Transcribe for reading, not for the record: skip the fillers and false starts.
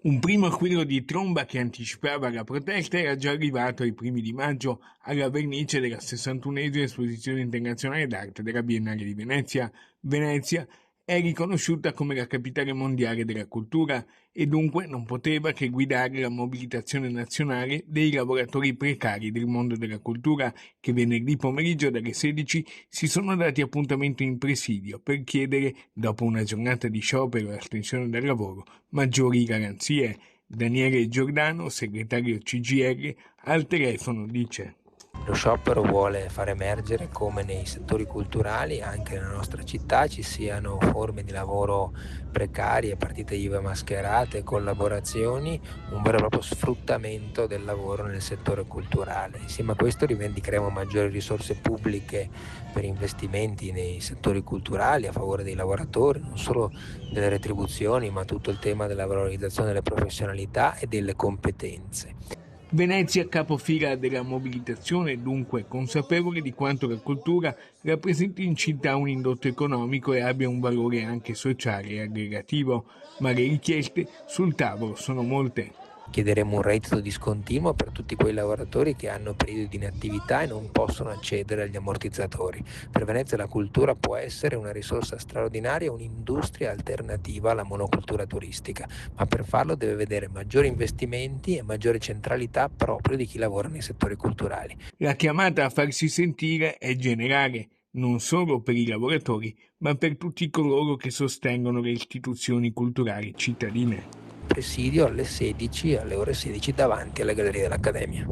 Un primo squillo di tromba che anticipava la protesta era già arrivato ai primi di maggio alla vernice della 61esima Esposizione Internazionale d'Arte della Biennale di Venezia. Venezia è riconosciuta come la capitale mondiale della cultura e dunque non poteva che guidare la mobilitazione nazionale dei lavoratori precari del mondo della cultura che venerdì pomeriggio dalle 16 si sono dati appuntamento in presidio per chiedere, dopo una giornata di sciopero e astensione dal lavoro, maggiori garanzie. Daniele Giordano, segretario CGIL, al telefono dice: Lo sciopero vuole far emergere come nei settori culturali, anche nella nostra città, ci siano forme di lavoro precarie, partite IVA mascherate, collaborazioni, un vero e proprio sfruttamento del lavoro nel settore culturale. Insieme a questo rivendicheremo maggiori risorse pubbliche per investimenti nei settori culturali a favore dei lavoratori, non solo delle retribuzioni, ma tutto il tema della valorizzazione delle professionalità e delle competenze. Venezia capofila della mobilitazione, dunque consapevole di quanto la cultura rappresenti in città un indotto economico e abbia un valore anche sociale e aggregativo, ma le richieste sul tavolo sono molte. Chiederemo un reddito discontinuo per tutti quei lavoratori che hanno periodi di inattività e non possono accedere agli ammortizzatori. Per Venezia la cultura può essere una risorsa straordinaria, un'industria alternativa alla monocultura turistica, ma per farlo deve vedere maggiori investimenti e maggiore centralità proprio di chi lavora nei settori culturali. La chiamata a farsi sentire è generale, non solo per i lavoratori, ma per tutti coloro che sostengono le istituzioni culturali cittadine. Presidio alle 16, alle ore 16 davanti alle gallerie dell'Accademia.